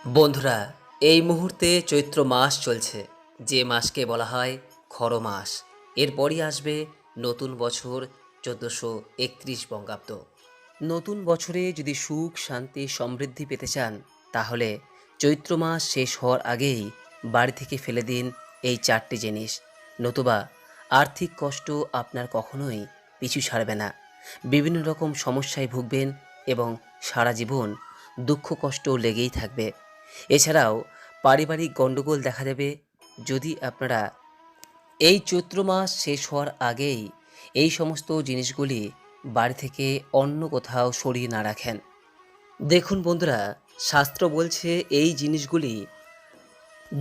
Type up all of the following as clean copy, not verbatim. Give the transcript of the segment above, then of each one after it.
বন্ধুরা, এই মুহূর্তে চৈত্র মাস চলছে, যে মাসকে বলা হয় খর মাস। এরপরই আসবে নতুন বছর ১৪৩১ বঙ্গাব্দ। নতুন বছরে যদি সুখ শান্তি সমৃদ্ধি পেতে চান, তাহলে চৈত্র মাস শেষ হওয়ার আগেই বাড়ি থেকে ফেলে দিন এই ৪টি জিনিস। নতুবা আর্থিক কষ্ট আপনার কখনোই পিছু ছাড়বে না। বিভিন্ন রকম সমস্যায় ভুগবেন এবং সারা জীবন দুঃখ কষ্ট লেগেই থাকবে। এছাড়াও পারিবারিক গণ্ডগোল দেখা দেবে যদি আপনারা এই চৈত্র মাস শেষ হওয়ার আগেই এই সমস্ত জিনিসগুলি বাড়ি থেকে অন্য কোথাও সরিয়ে না রাখেন। দেখুন বন্ধুরা, শাস্ত্র বলছে এই জিনিসগুলি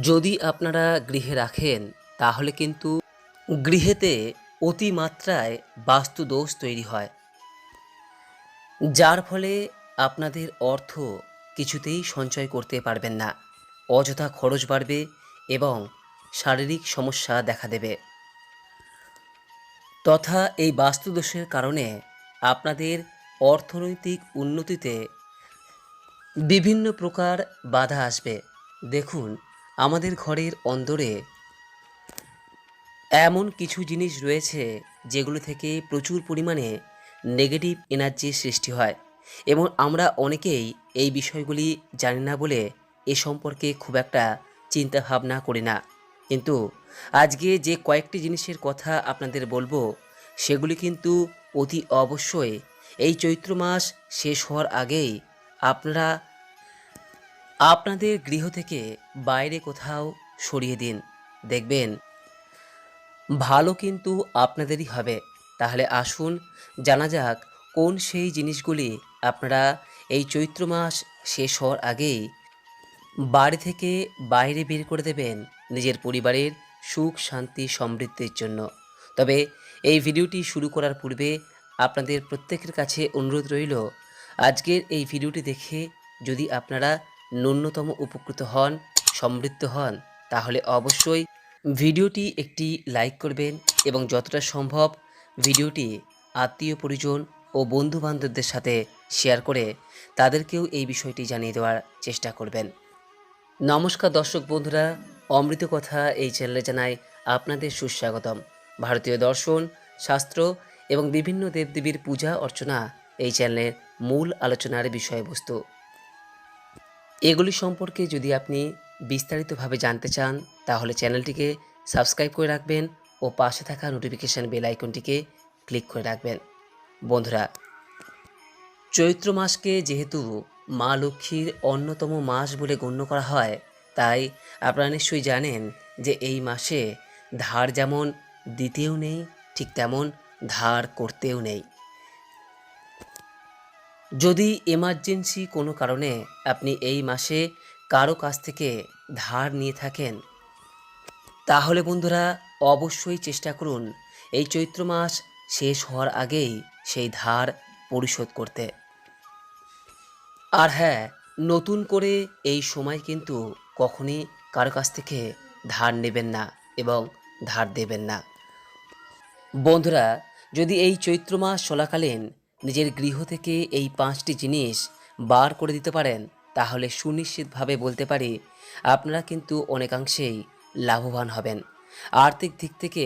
যদি আপনারা গৃহে রাখেন, তাহলে কিন্তু গৃহেতে অতিমাত্রায় বাস্তুদোষ তৈরি হয়, যার ফলে আপনাদের অর্থ কিছুতেই সঞ্চয় করতে পারবেন না। অযথা খরচ বাড়বে এবং শারীরিক সমস্যা দেখা দেবে। তথা এই বাস্তুদোষের কারণে আপনাদের অর্থনৈতিক উন্নতিতে বিভিন্ন প্রকার বাধা আসবে। দেখুন, আমাদের ঘরের অন্দরে এমন কিছু জিনিস রয়েছে যেগুলো থেকে প্রচুর পরিমাণে নেগেটিভ এনার্জির সৃষ্টি হয়, এবং আমরা অনেকেই এই বিষয়গুলি জানি না বলে এ সম্পর্কে খুব একটা চিন্তা ভাবনা করি না। কিন্তু আজকে যে কয়েকটি জিনিসের কথা আপনাদের বলবো, সেগুলি কিন্তু অতি অবশ্যই এই চৈত্র মাস শেষ হওয়ার আগেই আপনারা আপনাদের গৃহ থেকে বাইরে কোথাও সরিয়ে দিন। দেখবেন ভালো কিন্তু আপনাদেরই হবে। তাহলে আসুন জানা যাক কোন সেই জিনিসগুলি আপনারা এই চৈত্র মাস শেষ হওয়ার আগেই বাড়ি থেকে বাইরে বের করে দেবেন নিজের পরিবারের সুখ শান্তি সমৃদ্ধির জন্য। তবে এই ভিডিওটি শুরু করার পূর্বে আপনাদের প্রত্যেকের কাছে অনুরোধ রইল, আজকের এই ভিডিওটি দেখে যদি আপনারা ন্যূনতম উপকৃত হন, সমৃদ্ধ হন, তাহলে অবশ্যই ভিডিওটি একটি লাইক করবেন এবং যতটা সম্ভব ভিডিওটি আত্মীয় পরিজন ও বন্ধু বান্ধবদের সাথে শেয়ার করে তাদেরকেও এই বিষয়টি জানিয়ে দেওয়ার চেষ্টা করবেন। নমস্কার দর্শক বন্ধুরা, অমৃত কথা এই চ্যানেলে জানাই আপনাদের সুস্বাগতম। ভারতীয় দর্শন, শাস্ত্র এবং বিভিন্ন দেবদেবীর পূজা অর্চনা এই চ্যানেলের মূল আলোচনার বিষয়বস্তু। এগুলি সম্পর্কে যদি আপনি বিস্তারিতভাবে জানতে চান, তাহলে চ্যানেলটিকে সাবস্ক্রাইব করে রাখবেন ও পাশে থাকা নোটিফিকেশান বেল আইকনটিকে ক্লিক করে রাখবেন। বন্ধুরা, চৈত্র মাসকে যেহেতু মা লক্ষ্মীর অন্যতম মাস বলে গণ্য করা হয়, তাই আপনারা নিশ্চয়ই জানেন যে এই মাসে ধার যেমন দিতেও নেই, ঠিক তেমন ধার করতেও নেই। যদি এমার্জেন্সি কোনো কারণে আপনি এই মাসে কারো কাছ থেকে ধার নিয়ে থাকেন, তাহলে বন্ধুরা অবশ্যই চেষ্টা করুন এই চৈত্র মাস শেষ হওয়ার আগেই সেই ধার পরিশোধ করতে। আর হ্যাঁ, নতুন করে এই সময় কিন্তু কখনই কারো কাছ থেকে ধার নেবেন না এবং ধার দেবেন না। বন্ধুরা, যদি এই চৈত্র মাস চলাকালীন নিজের গৃহ থেকে এই 5টি জিনিস বার করে দিতে পারেন, তাহলে সুনিশ্চিতভাবে বলতে পারি আপনারা কিন্তু অনেকাংশেই লাভবান হবেন। আর্থিক দিক থেকে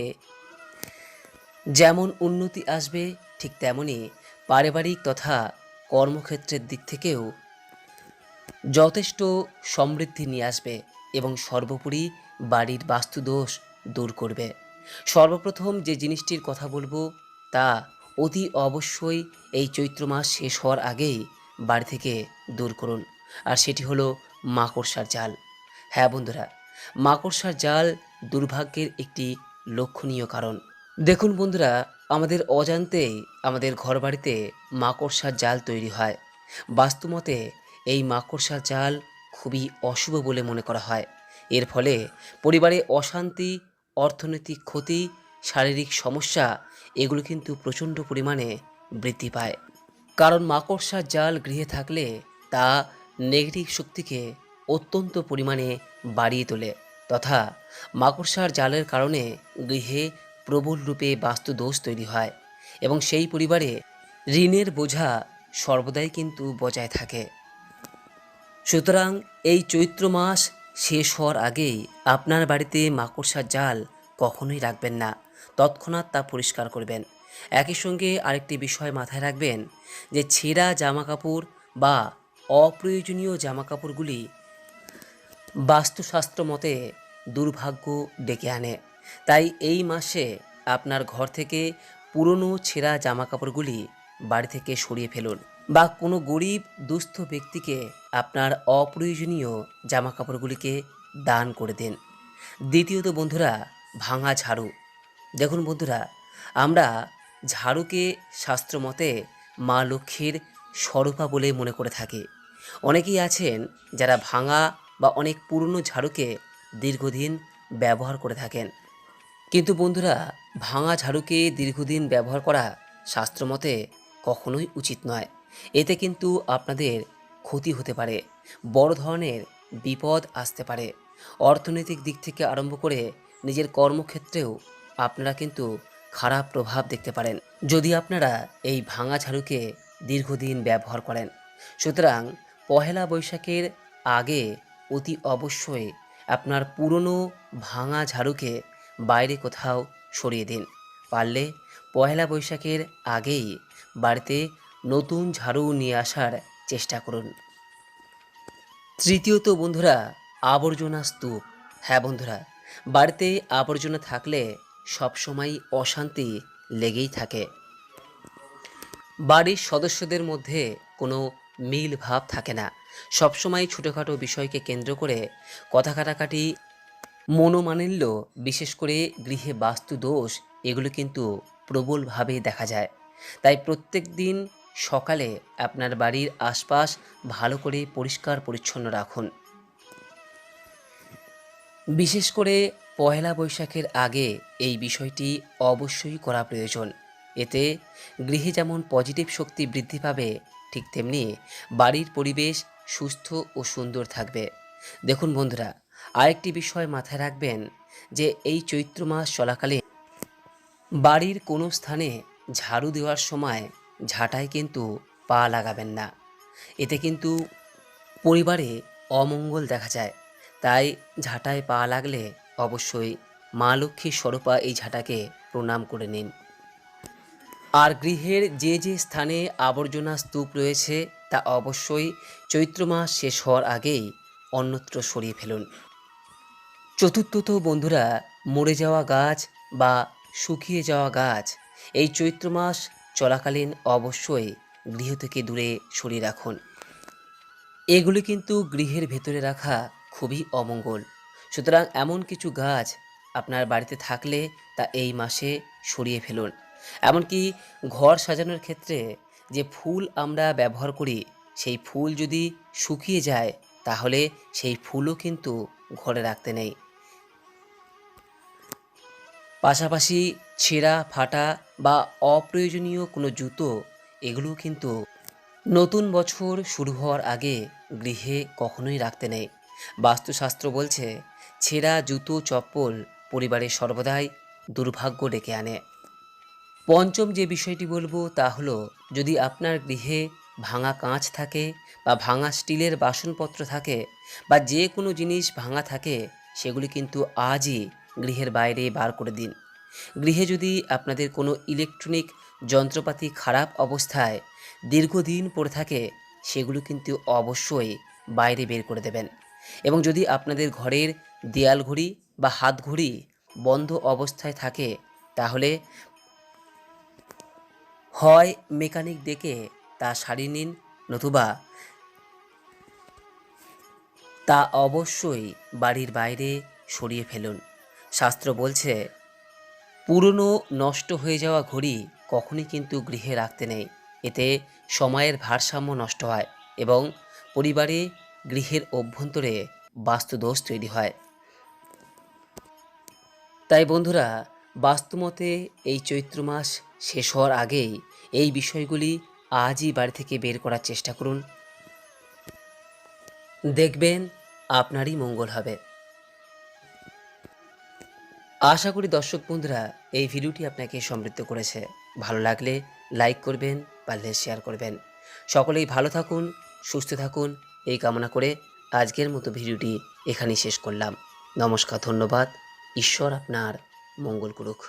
যেমন উন্নতি আসবে, ঠিক তেমনই পারিবারিক তথা কর্মক্ষেত্রের দিক থেকেও যথেষ্ট সমৃদ্ধি নিয়ে আসবে এবং সর্বোপরি বাড়ির বাস্তুদোষ দূর করবে। সর্বপ্রথম যে জিনিসটির কথা বলবো, তা অতি অবশ্যই এই চৈত্র মাস শেষ হওয়ার আগেই বাড়ি থেকে দূর করুন, আর সেটি হলো মাকড়সার জাল। হ্যাঁ বন্ধুরা, মাকড়সার জাল দুর্ভাগ্যের একটি লক্ষণীয় কারণ। দেখুন বন্ধুরা, আমাদের অজান্তেই আমাদের ঘরবাড়িতে মাকড়সার জাল তৈরি হয়। বাস্তুমতে এই মাকড়সার জাল খুবই অশুভ বলে মনে করা হয়। এর ফলে পরিবারে অশান্তি, অর্থনৈতিক ক্ষতি, শারীরিক সমস্যা এগুলো কিন্তু প্রচণ্ড পরিমাণে বৃদ্ধি পায়। কারণ মাকড়সার জাল গৃহে থাকলে তা নেগেটিভ শক্তিকে অত্যন্ত পরিমাণে বাড়িয়ে তোলে, তথা মাকড়সার জালের কারণে গৃহে প্রবল রূপে বাস্তুদোষ তৈরি হয় এবং সেই পরিবারে ঋণের বোঝা সর্বদাই কিন্তু বজায় থাকে। সুতরাং এই চৈত্র মাস শেষ হওয়ার আগেই আপনার বাড়িতে মাকড়সার জাল কখনোই রাখবেন না, তৎক্ষণাৎ তা পরিষ্কার করবেন। একই সঙ্গে আরেকটি বিষয় মাথায় রাখবেন যে ছেঁড়া জামাকাপড় বা অপ্রয়োজনীয় জামাকাপড়গুলি বাস্তুশাস্ত্র মতে দুর্ভাগ্য ডেকে আনে। তাই এই মাসে আপনার ঘর থেকে পুরনো ছেঁড়া জামাকাপড়গুলি বাড়ি থেকে সরিয়ে ফেলুন, বা কোনো গরিব দুস্থ ব্যক্তিকে আপনার অপ্রয়োজনীয় জামাকাপড়গুলিকে দান করে দিন। দ্বিতীয়ত বন্ধুরা, ভাঙা ঝাড়ু। দেখুন বন্ধুরা, আমরা ঝাড়ুকে শাস্ত্রমতে মা লক্ষ্মীর স্বরূপা বলে মনে করে থাকি। অনেকেই আছেন যারা ভাঙা বা অনেক পুরনো ঝাড়ুকে দীর্ঘদিন ব্যবহার করে থাকেন। কিন্তু বন্ধুরা, ভাঙা ঝাড়ুকে দীর্ঘদিন ব্যবহার করা শাস্ত্রমতে কখনোই উচিত নয়। এতে কিন্তু আপনাদের ক্ষতি হতে পারে, বড় ধরনের বিপদ আসতে পারে। অর্থনৈতিক দিক থেকে আরম্ভ করে নিজের কর্মক্ষেত্রেও আপনারা কিন্তু খারাপ প্রভাব দেখতে পারেন যদি আপনারা এই ভাঙা ঝাড়ুকে দীর্ঘদিন ব্যবহার করেন। সুতরাং পহেলা বৈশাখের আগে অতি অবশ্যই আপনার পুরনো ভাঙা ঝাড়ুকে বাইরে কোথাও সরিয়ে দিন। পারলে পহেলা বৈশাখের আগেই বাড়িতে নতুন ঝাড়ু নিয়ে আসার চেষ্টা করুন। তৃতীয়ত বন্ধুরা, আবর্জনা স্তূপ। হ্যাঁ বন্ধুরা, বাড়িতে আবর্জনা থাকলে সবসময় অশান্তি লেগেই থাকে। বাড়ির সদস্যদের মধ্যে কোনো মিল ভাব থাকে না। সবসময় ছোটোখাটো বিষয়কে কেন্দ্র করে কথা কাটাকাটি, মনোমালিন্য, বিশেষ করে গৃহে বাস্তু দোষ, এগুলো কিন্তু প্রবলভাবে দেখা যায়। তাই প্রত্যেক দিন সকালে আপনার বাড়ির আশপাশ ভালো করে পরিষ্কার পরিচ্ছন্ন রাখুন। বিশেষ করে পহেলা বৈশাখের আগে এই বিষয়টি অবশ্যই করা প্রয়োজন। এতে গৃহে যেমন পজিটিভ শক্তি বৃদ্ধি পাবে, ঠিক তেমনি বাড়ির পরিবেশ সুস্থ ও সুন্দর থাকবে। দেখুন বন্ধুরা, আরেকটি বিষয় মাথায় রাখবেন যে এই চৈত্র মাস চলাকালীন বাড়ির কোনো স্থানে ঝাড়ু দেওয়ার সময় ঝাঁটায় কিন্তু পা লাগাবেন না। এতে কিন্তু পরিবারে অমঙ্গল দেখা যায়। তাই ঝাঁটায় পা লাগলে অবশ্যই মা লক্ষ্মীর স্বরূপা এই ঝাঁটাকে প্রণাম করে নিন। আর গৃহের যে যে স্থানে আবর্জনা স্তূপ রয়েছে তা অবশ্যই চৈত্র মাস শেষ হওয়ার আগেই অন্যত্র সরিয়ে ফেলুন। চতুর্থত বন্ধুরা, মরে যাওয়া গাছ বা শুকিয়ে যাওয়া গাছ এই চৈত্র মাস চলাকালীন অবশ্যই গৃহ থেকে দূরে সরিয়ে রাখুন। এগুলি কিন্তু গৃহের ভেতরে রাখা খুবই অমঙ্গল। সুতরাং এমন কিছু গাছ আপনার বাড়িতে থাকলে তা এই মাসে সরিয়ে ফেলুন। এমনকি ঘর সাজানোর ক্ষেত্রে যে ফুল আমরা ব্যবহার করি, সেই ফুল যদি শুকিয়ে যায় তাহলে সেই ফুলও কিন্তু ঘরে রাখতে নেই। পাশাপাশি ছেঁড়া ফাটা বা অপ্রয়োজনীয় কোনো জুতো, এগুলো কিন্তু নতুন বছর শুরু হওয়ার আগে গৃহে কখনোই রাখতে নেই। বাস্তুশাস্ত্র বলছে ছেঁড়া জুতো চপ্পল পরিবারে সর্বদাই দুর্ভাগ্য ডেকে আনে। পঞ্চম যে বিষয়টি বলবো তা হলো, যদি আপনার গৃহে ভাঙা কাঁচ থাকে বা ভাঙা স্টিলের বাসনপত্র থাকে বা যে কোনো জিনিস ভাঙা থাকে, সেগুলি কিন্তু আজই গৃহের বাইরে বার করে দিন। গৃহে যদি আপনাদের কোনো ইলেকট্রনিক যন্ত্রপাতি খারাপ অবস্থায় দীর্ঘদিন পড়ে থাকে, সেগুলো কিন্তু অবশ্যই বাইরে বের করে দেবেন। এবং যদি আপনাদের ঘরের দেয়াল ঘড়ি বা হাত ঘড়ি বন্ধ অবস্থায় থাকে, তাহলে হয় মেকানিক ডেকে তা সারিয়ে নিন, নতুবা তা অবশ্যই বাড়ির বাইরে সরিয়ে ফেলুন। শাস্ত্র বলছে পুরনো নষ্ট হয়ে যাওয়া ঘড়ি কখনই কিন্তু গৃহে রাখতে নেই। এতে সময়ের ভারসাম্য নষ্ট হয় এবং পরিবারে গৃহের অভ্যন্তরে বাস্তুদোষ তৈরি হয়। তাই বন্ধুরা, বাস্তুমতে এই চৈত্র মাস শেষ হওয়ার আগেই এই বিষয়গুলি আজই বাড়ি থেকে বের করার চেষ্টা করুন। দেখবেন আপনারই মঙ্গল হবে। আশা করি দর্শক বন্ধুরা এই ভিডিওটি আপনাকে সমৃদ্ধ করেছে। ভালো লাগলে লাইক করবেন, পারলে শেয়ার করবেন। সকলেই ভালো থাকুন, সুস্থ থাকুন, এই কামনা করে আজকের মতো ভিডিওটি এখানেই শেষ করলাম। নমস্কার, ধন্যবাদ। ঈশ্বর আপনার মঙ্গল করুক।